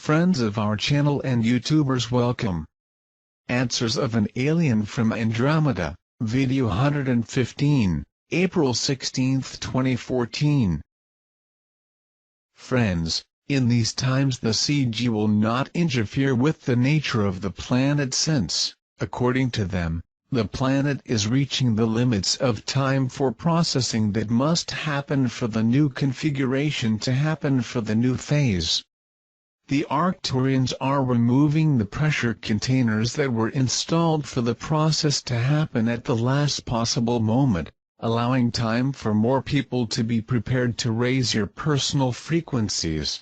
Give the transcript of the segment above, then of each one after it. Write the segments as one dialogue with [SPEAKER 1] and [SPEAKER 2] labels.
[SPEAKER 1] Friends of our channel and YouTubers, welcome. Answers of an Alien from Andromeda, Video 115, April 16, 2014. Friends, in these times the CG will not interfere with the nature of the planet since, according to them, the planet is reaching the limits of time for processing that must happen for the new configuration to happen for the new phase. The Arcturians are removing the pressure containers that were installed for the process to happen at the last possible moment, allowing time for more people to be prepared to raise your personal frequencies.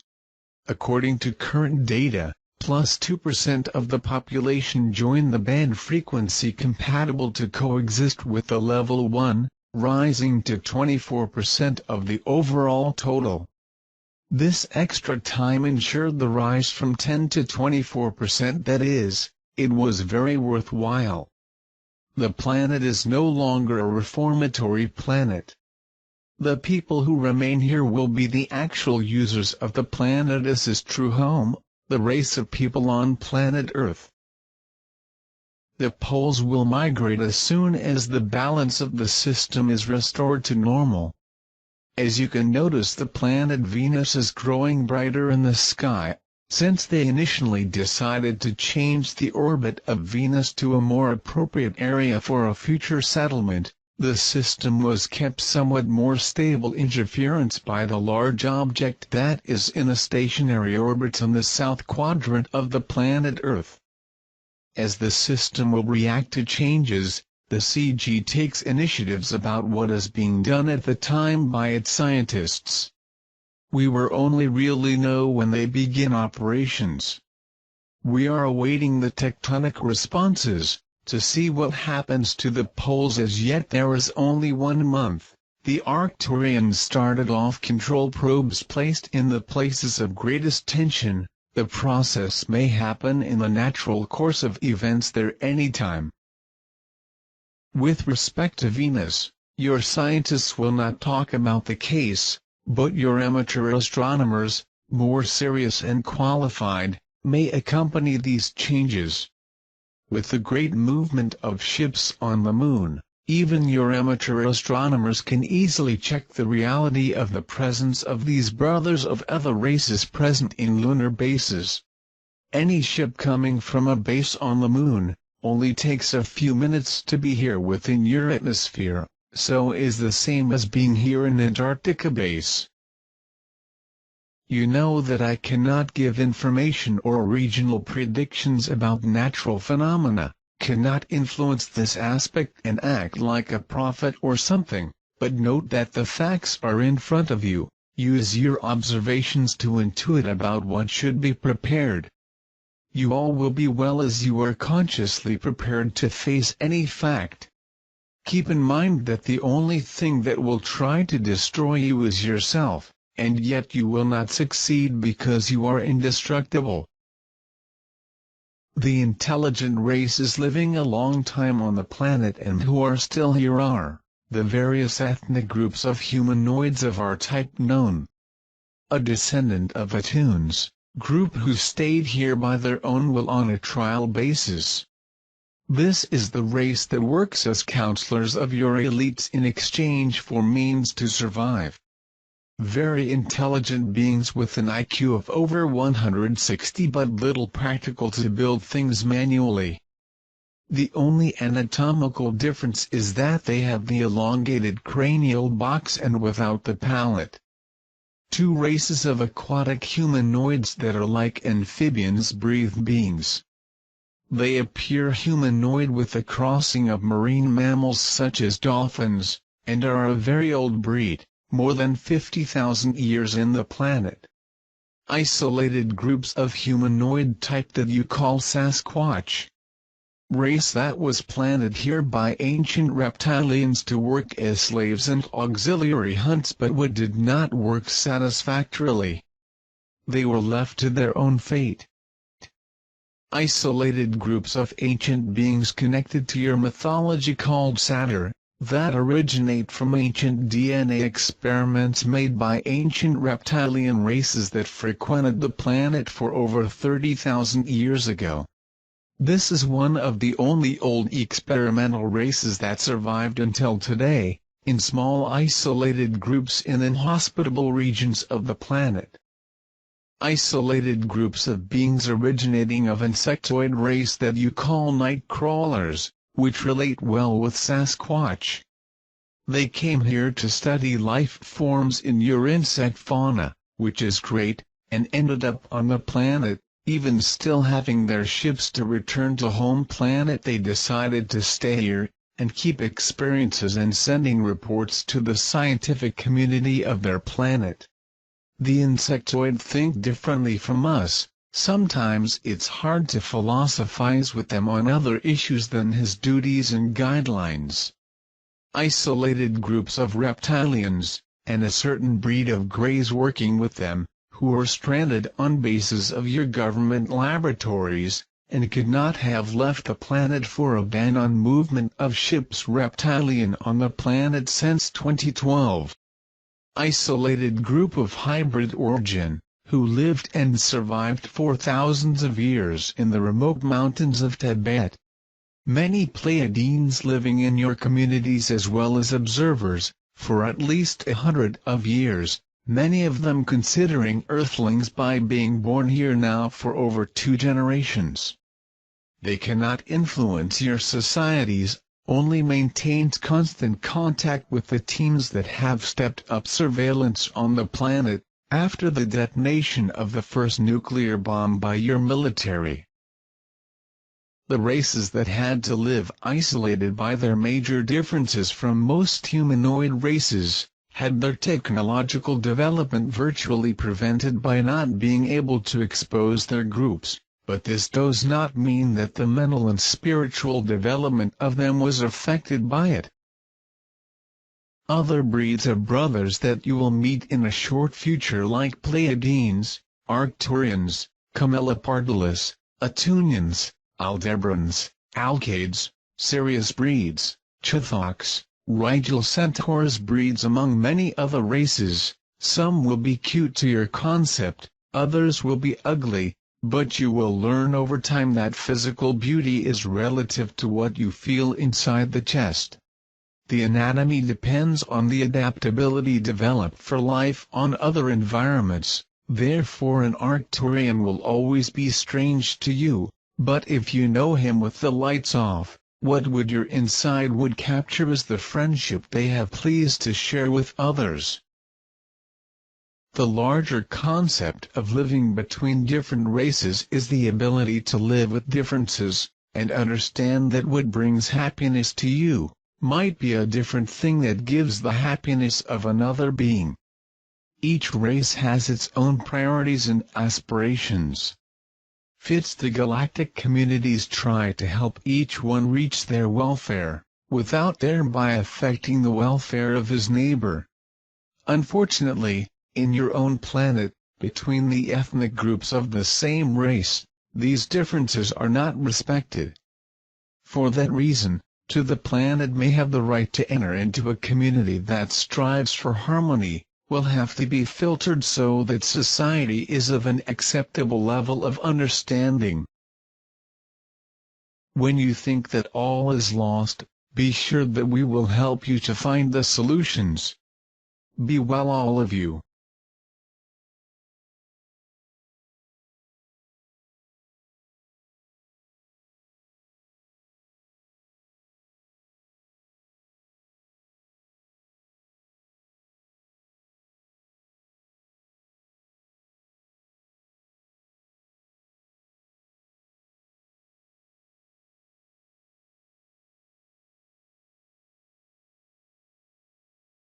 [SPEAKER 1] According to current data, plus 2% of the population join the band frequency compatible to coexist with the level 1, rising to 24% of the overall total. This extra time ensured the rise from 10 to 24%. That is, it was very worthwhile. The planet is no longer a reformatory planet. The people who remain here will be the actual users of the planet as its true home, the race of people on planet Earth. The poles will migrate as soon as the balance of the system is restored to normal. As you can notice, the planet Venus is growing brighter in the sky. Since they initially decided to change the orbit of Venus to a more appropriate area for a future settlement, the system was kept somewhat more stable. Interference by the large object that is in a stationary orbit in the south quadrant of the planet Earth. As the system will react to changes, the CG takes initiatives about what is being done at the time by its scientists. We will only really know when they begin operations. We are awaiting the tectonic responses, to see what happens to the poles. As yet there is only 1 month. The Arcturians started off control probes placed in the places of greatest tension. The process may happen in the natural course of events there anytime. With respect to Venus, your scientists will not talk about the case, but your amateur astronomers, more serious and qualified, may accompany these changes. With the great movement of ships on the Moon, even your amateur astronomers can easily check the reality of the presence of these brothers of other races present in lunar bases. Any ship coming from a base on the Moon only takes a few minutes to be here within your atmosphere, so is the same as being here in Antarctica base. You know that I cannot give information or regional predictions about natural phenomena, cannot influence this aspect and act like a prophet or something, but note that the facts are in front of you. Use your observations to intuit about what should be prepared. You all will be well as you are consciously prepared to face any fact. Keep in mind that the only thing that will try to destroy you is yourself, and yet you will not succeed because you are indestructible. The intelligent races living a long time on the planet and who are still here are the various ethnic groups of humanoids of our type known. A descendant of Atunes group who stayed here by their own will on a trial basis. This is the race that works as counselors of your elites in exchange for means to survive. Very intelligent beings with an IQ of over 160 but little practical to build things manually. The only anatomical difference is that they have the elongated cranial box and without the palate. 2 races of aquatic humanoids that are like amphibians breathe beings. They appear humanoid with a crossing of marine mammals such as dolphins, and are a very old breed, more than 50,000 years in the planet. Isolated groups of humanoid type that you call Sasquatch. Race that was planted here by ancient reptilians to work as slaves and auxiliary hunts, but what did not work satisfactorily. They were left to their own fate. Isolated groups of ancient beings connected to your mythology called Satyr, that originate from ancient DNA experiments made by ancient reptilian races that frequented the planet for over 30,000 years ago. This is one of the only old experimental races that survived until today, in small isolated groups in inhospitable regions of the planet. Isolated groups of beings originating of insectoid race that you call night crawlers, which relate well with Sasquatch. They came here to study life forms in your insect fauna, which is great, and ended up on the planet. Even still having their ships to return to home planet, they decided to stay here, and keep experiences and sending reports to the scientific community of their planet. The insectoid think differently from us. Sometimes it's hard to philosophize with them on other issues than his duties and guidelines. Isolated groups of reptilians, and a certain breed of greys working with them, who are stranded on bases of your government laboratories, and could not have left the planet for a ban on movement of ships reptilian on the planet since 2012. Isolated group of hybrid origin, who lived and survived for thousands of years in the remote mountains of Tibet. Many Pleiadians living in your communities as well as observers, for at least 100 of years, many of them considering Earthlings by being born here now for over 2 generations. They cannot influence your societies, only maintains constant contact with the teams that have stepped up surveillance on the planet, after the detonation of the first nuclear bomb by your military. The races that had to live isolated by their major differences from most humanoid races, had their technological development virtually prevented by not being able to expose their groups, but this does not mean that the mental and spiritual development of them was affected by it. Other breeds of brothers that you will meet in a short future like Pleiadians, Arcturians, Camelopardalis, Atunians, Aldebarans, Alcades, Sirius breeds, Chithoks, Rigel Centaurs breeds among many other races. Some will be cute to your concept, others will be ugly, but you will learn over time that physical beauty is relative to what you feel inside the chest. The anatomy depends on the adaptability developed for life on other environments, therefore an Arcturian will always be strange to you, but if you know him with the lights off, what would your inside would capture is the friendship they have pleased to share with others. The larger concept of living between different races is the ability to live with differences, and understand that what brings happiness to you, might be a different thing that gives the happiness of another being. Each race has its own priorities and aspirations. The galactic communities try to help each one reach their welfare, without thereby affecting the welfare of his neighbor. Unfortunately, in your own planet, between the ethnic groups of the same race, these differences are not respected. For that reason, the planet may have the right to enter into a community that strives for harmony, will have to be filtered so that society is of an acceptable level of understanding. When you think that all is lost, be sure that we will help you to find the solutions. Be well all of you.